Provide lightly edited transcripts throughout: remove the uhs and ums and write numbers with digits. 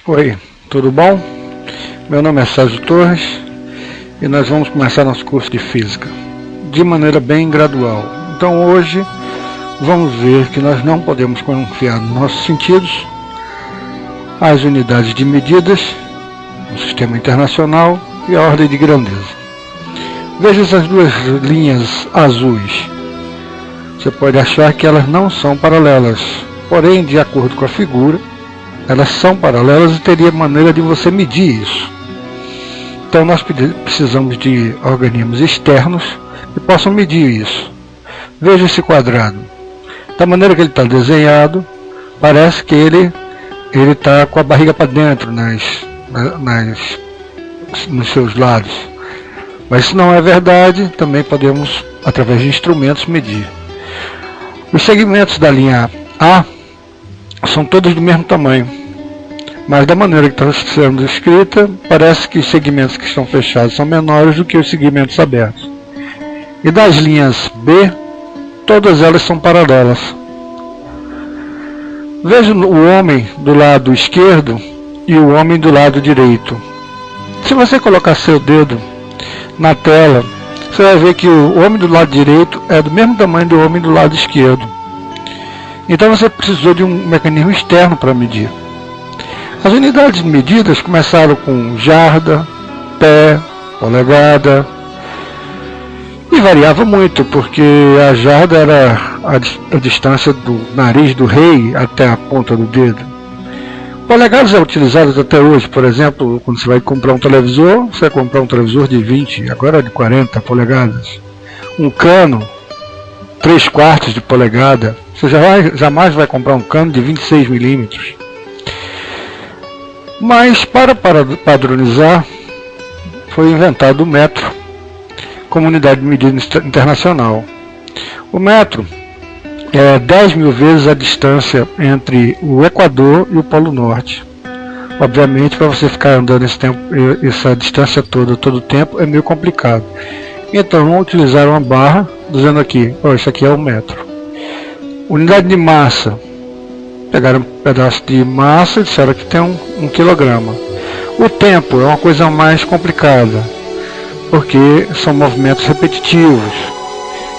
Oi, tudo bom? Meu nome é Sérgio Torres e nós vamos começar nosso curso de Física de maneira bem gradual. Então hoje vamos ver que nós não podemos confiar nos nossos sentidos, as unidades de medidas, o sistema internacional e a ordem de grandeza. Veja essas duas linhas azuis. Você pode achar que elas não são paralelas, porém, de acordo com a figura, elas são paralelas e teria maneira de você medir isso. Então nós precisamos de organismos externos que possam medir isso. Veja esse quadrado. Da maneira que ele está desenhado, parece que ele está com a barriga para dentro nos seus lados. Mas isso não é verdade, também podemos, através de instrumentos, medir. Os segmentos da linha A são todos do mesmo tamanho, mas da maneira que está sendo escrita, parece que os segmentos que estão fechados são menores do que os segmentos abertos. E das linhas B, todas elas são paralelas. Veja o homem do lado esquerdo e o homem do lado direito. Se você colocar seu dedo na tela, você vai ver que o homem do lado direito é do mesmo tamanho do homem do lado esquerdo. Então você precisou de um mecanismo externo para medir. As unidades medidas começaram com jarda, pé, polegada, e variava muito, porque a jarda era a distância do nariz do rei até a ponta do dedo. Polegadas é utilizado até hoje, por exemplo, quando você vai comprar um televisor, você vai comprar um televisor de 20, agora de 40 polegadas. Um cano, 3/4 de polegada, você jamais vai comprar um cano de 26 milímetros. Mas para padronizar, foi inventado o metro como unidade de medida internacional. O metro é 10.000 vezes a distância entre o Equador e o Polo Norte. Obviamente, para você ficar andando essa distância toda, todo o tempo, é meio complicado. Então, vamos utilizar uma barra, dizendo aqui, isso aqui é o metro. Unidade de massa. Pegaram um pedaço de massa e disseram que tem um quilograma. O tempo é uma coisa mais complicada, porque são movimentos repetitivos.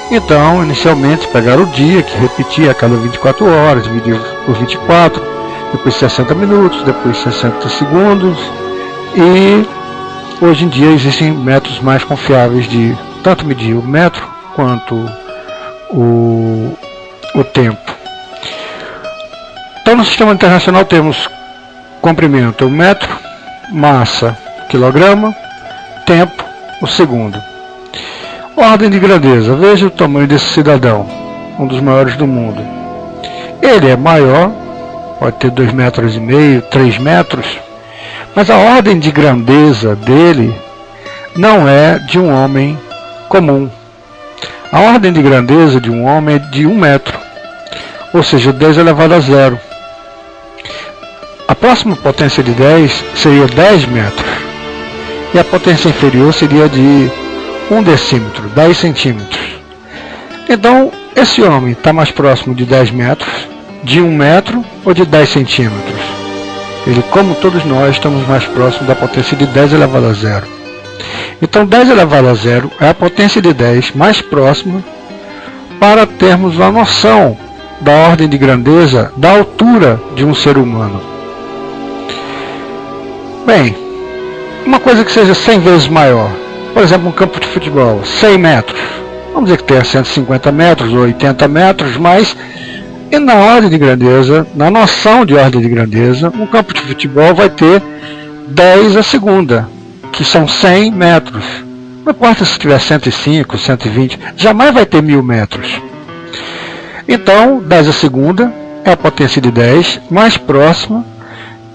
Então, inicialmente, pegaram o dia, que repetia a cada 24 horas, dividido por 24, depois 60 minutos, depois 60 segundos, e hoje em dia existem métodos mais confiáveis de tanto medir o metro quanto o tempo. Então, no sistema internacional temos comprimento, o metro, massa, quilograma, tempo, o segundo. Ordem de grandeza. Veja o tamanho desse cidadão, um dos maiores do mundo. Ele é maior, pode ter 2,5 metros, 3 metros, mas a ordem de grandeza dele não é de um homem comum. A ordem de grandeza de um homem é de 1 metro, ou seja, 10 elevado a 0. A próxima potência de 10 seria 10 metros, e a potência inferior seria de 1 decímetro, 10 centímetros. Então, esse homem está mais próximo de 10 metros, de 1 metro ou de 10 centímetros? Ele, como todos nós, estamos mais próximos da potência de 10 elevado a 0. Então, 10 elevado a 0 é a potência de 10 mais próxima para termos a noção da ordem de grandeza da altura de um ser humano. Bem, uma coisa que seja 100 vezes maior, por exemplo, um campo de futebol, 100 metros, vamos dizer que tenha 150 metros ou 80 metros, mas e na ordem de grandeza, na noção de ordem de grandeza, um campo de futebol vai ter 10 a segunda, que são 100 metros. Não importa se tiver 105, 120, jamais vai ter 1000 metros. Então, 10 a segunda é a potência de 10 mais próxima,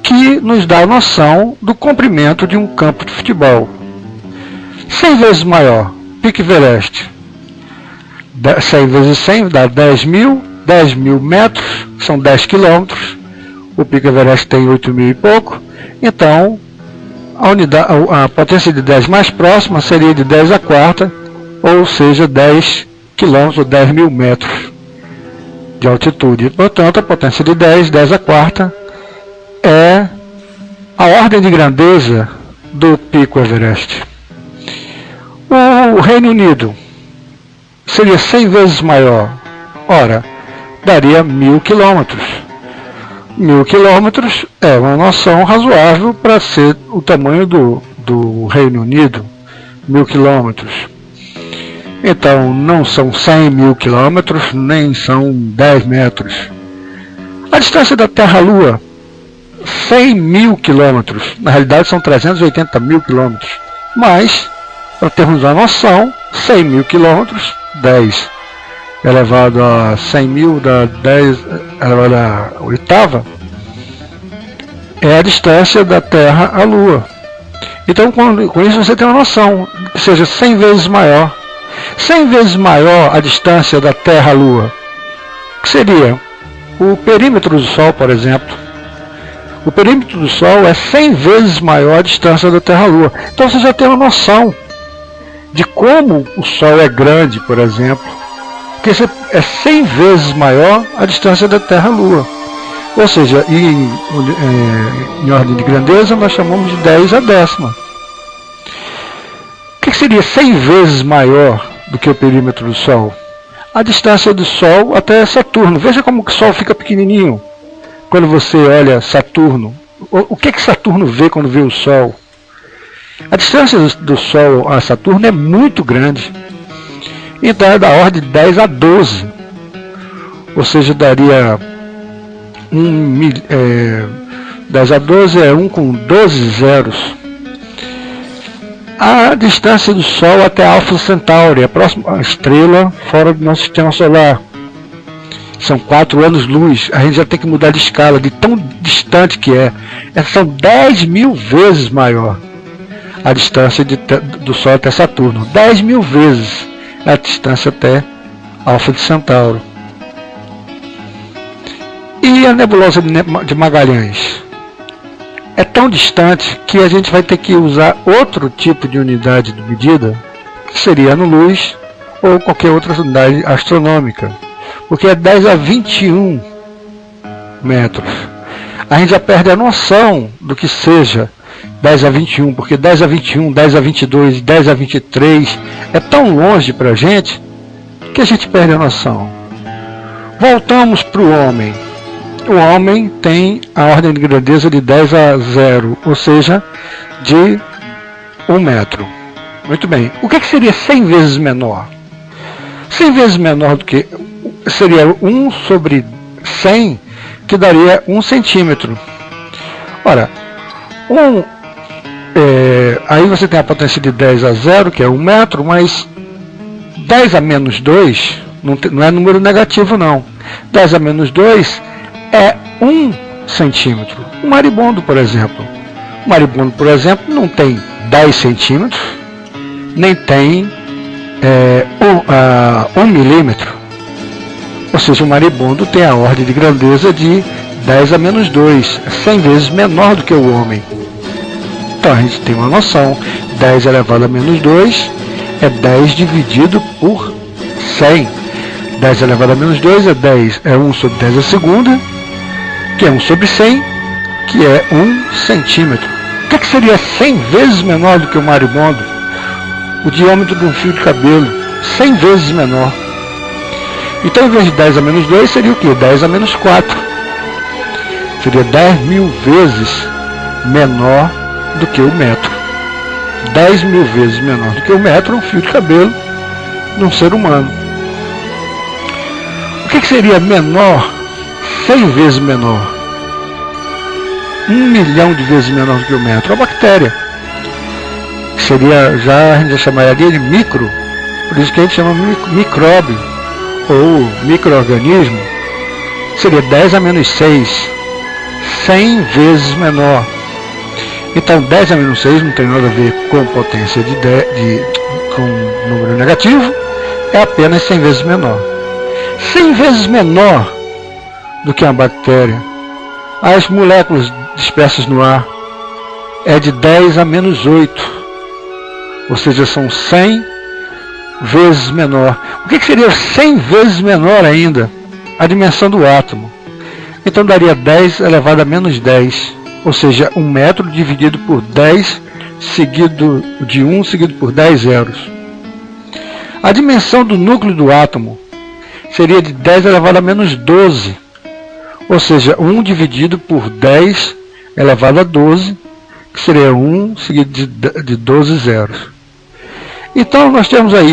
que nos dá a noção do comprimento de um campo de futebol. 100 vezes maior, Pico Everest. 100 vezes 100 dá 10.000, 10.000 metros, são 10 quilômetros. O Pico Everest tem 8.000 e pouco. Então, a potência de 10 mais próxima seria de 10 a quarta, ou seja, 10 quilômetros ou 10.000 metros de altitude. Portanto, a potência de 10 a quarta, é a ordem de grandeza do Pico Everest. O Reino Unido seria 100 vezes maior. Ora, daria 1000 quilômetros. 1000 quilômetros é uma noção razoável para ser o tamanho do Reino Unido. 1000 quilômetros. Então, não são 100.000 quilômetros, nem são 10 metros. A distância da Terra à Lua, 100.000 quilômetros. Na realidade, são 380.000 quilômetros. Mas, para termos uma noção, 100.000 quilômetros, 10 elevado a 100.000 dá 10 elevado a oitava, é a distância da Terra à Lua. Então, com isso você tem uma noção, que seja 100 vezes maior. 100 vezes maior a distância da Terra à Lua, que seria o perímetro do Sol, por exemplo. O perímetro do Sol é 100 vezes maior a distância da Terra à Lua. Então você já tem uma noção de como o Sol é grande, por exemplo, porque é 100 vezes maior a distância da Terra à Lua. Ou seja, em ordem de grandeza nós chamamos de 10 à décima. O que seria 100 vezes maior do que o perímetro do Sol? A distância do Sol até Saturno. Veja como o Sol fica pequenininho quando você olha Saturno. O que Saturno vê quando vê o Sol? A distância do Sol a Saturno é muito grande. Então é da ordem de 10 a 12. Ou seja, daria 10 a 12 é 1 com 12 zeros. A distância do Sol até Alfa Centauri, a próxima estrela fora do nosso sistema solar. São 4 anos-luz. A gente já tem que mudar de escala, de tão distante que é. São 10.000 vezes maior a distância do Sol até Saturno. 10.000 vezes a distância até Alfa de Centauro. E a nebulosa de Magalhães? É tão distante que a gente vai ter que usar outro tipo de unidade de medida, que seria ano-luz ou qualquer outra unidade astronômica, porque é 10 a 21 metros. A gente já perde a noção do que seja 10 a 21, porque 10 a 21, 10 a 22, 10 a 23 é tão longe para a gente que a gente perde a noção. Voltamos para o homem. O homem tem a ordem de grandeza de 10 a 0, ou seja, de 1 metro. Muito bem. O que seria 100 vezes menor? 100 vezes menor do que... seria 1 sobre 100, que daria 1 centímetro. Ora, aí você tem a potência de 10 a 0, que é 1 metro, mas 10 a menos 2 não é número negativo, não. 10 a menos 2 é 1 centímetro. O maribondo, por exemplo. O maribondo, por exemplo, não tem 10 centímetros, nem tem 1 milímetro. Ou seja, o maribondo tem a ordem de grandeza de 10 a menos 2, 100 vezes menor do que o homem. Então a gente tem uma noção. 10 elevado a menos 2 é 10 dividido por 100. 10 elevado a menos 2 é 1 sobre 10 a segunda, que é 1 sobre 100, que é 1 centímetro. O que seria 100 vezes menor do que o maribondo? O diâmetro de um fio de cabelo, 100 vezes menor. Então, em vez de 10 a menos 2, seria o quê? 10 a menos 4. Seria 10.000 vezes menor do que o metro. 10.000 vezes menor do que o metro, um fio de cabelo de um ser humano. O que seria menor, 100 vezes menor? 1 milhão de vezes menor do que o metro. A bactéria. Seria, a gente já chamaria de micro, por isso que a gente chama micróbio, ou micro-organismo. Seria 10 a menos 6, 100 vezes menor. Então 10 a menos 6 não tem nada a ver com potência com número negativo, é apenas 100 vezes menor. 100 vezes menor do que uma bactéria. As moléculas dispersas no ar é de 10 a menos 8, ou seja, são 100 vezes menor. O que seria 100 vezes menor ainda? A dimensão do átomo. Então daria 10 elevado a menos 10. ou seja, 1 metro dividido por 10 seguido de 1 seguido por 10 zeros. A dimensão do núcleo do átomo seria de 10 elevado a menos 12, ou seja, 1 dividido por 10 elevado a 12, que seria 1 seguido de 12 zeros. Então nós temos aí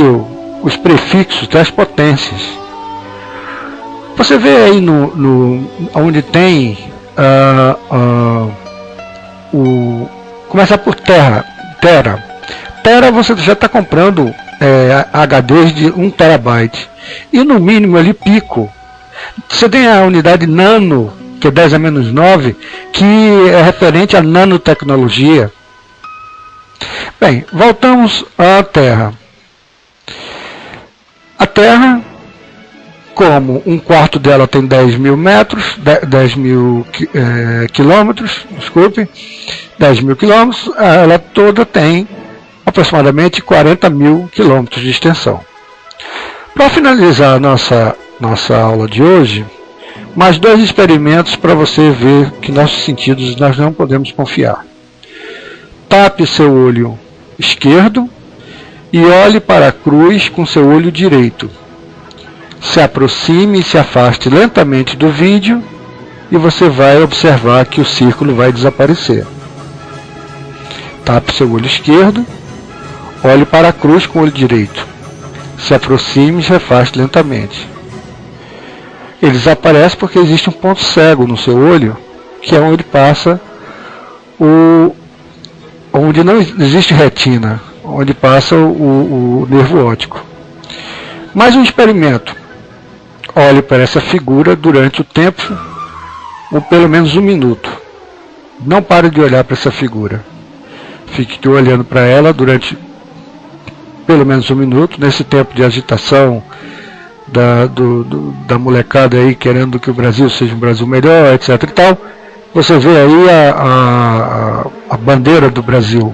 os prefixos das potências. Você vê aí onde tem começa por tera. Tera você já está comprando HDs de 1 terabyte. E no mínimo ali pico. Você tem a unidade nano, que é 10 a menos 9, que é referente à nanotecnologia. Bem, voltamos à Terra. A Terra, como 1/4 dela tem 10 mil metros, 10 mil quilômetros, desculpe, 10 mil quilômetros, ela toda tem aproximadamente 40 mil quilômetros de extensão. Para finalizar a nossa aula de hoje, mais 2 experimentos para você ver que nossos sentidos nós não podemos confiar. Tape seu olho esquerdo e olhe para a cruz com seu olho direito. Se aproxime e se afaste lentamente do vídeo e você vai observar que o círculo vai desaparecer. Tape seu olho esquerdo, olhe para a cruz com o olho direito. Se aproxime e se afaste lentamente. Ele desaparece porque existe um ponto cego no seu olho, que é onde passa onde não existe retina, onde passa o nervo óptico. Mais um experimento. Olhe para essa figura durante o tempo, ou pelo menos 1 minuto. Não pare de olhar para essa figura. Fique olhando para ela durante pelo menos 1 minuto, nesse tempo de agitação da molecada aí querendo que o Brasil seja um Brasil melhor, etc e tal. Você vê aí a bandeira do Brasil.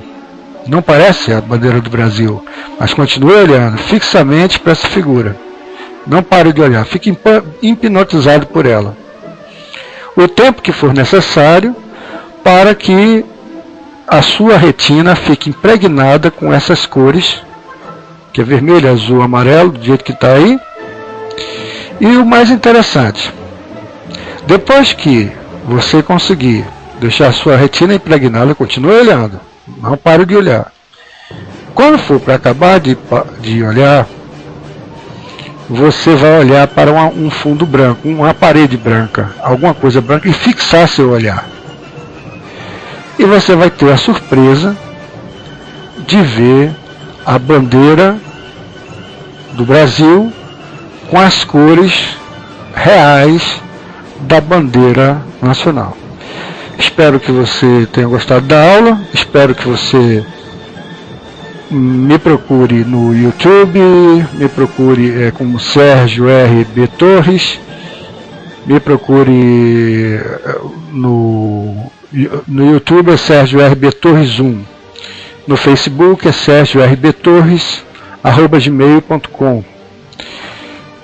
Não parece a bandeira do Brasil, mas continue olhando fixamente para essa figura. Não pare de olhar, fique hipnotizado por ela. O tempo que for necessário para que a sua retina fique impregnada com essas cores, que é vermelho, azul, amarelo, do jeito que está aí. E o mais interessante, depois que você conseguir deixar a sua retina impregnada, continue olhando, não pare de olhar. Quando for para acabar de olhar, você vai olhar para um fundo branco, uma parede branca, alguma coisa branca, e fixar seu olhar. E você vai ter a surpresa de ver a bandeira do Brasil com as cores reais da bandeira nacional. Espero que você tenha gostado da aula, espero que você me procure no YouTube, me procure como Sérgio R.B. Torres, me procure no YouTube é Sérgio R.B. Torres 1, no Facebook é Sérgio R.B. Torres @gmail.com.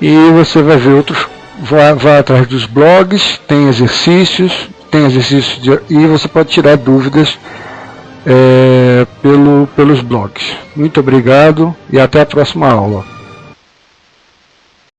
E você vai ver outros, vai atrás dos blogs, tem exercícios e você pode tirar dúvidas pelos blogs. Muito obrigado e até a próxima aula.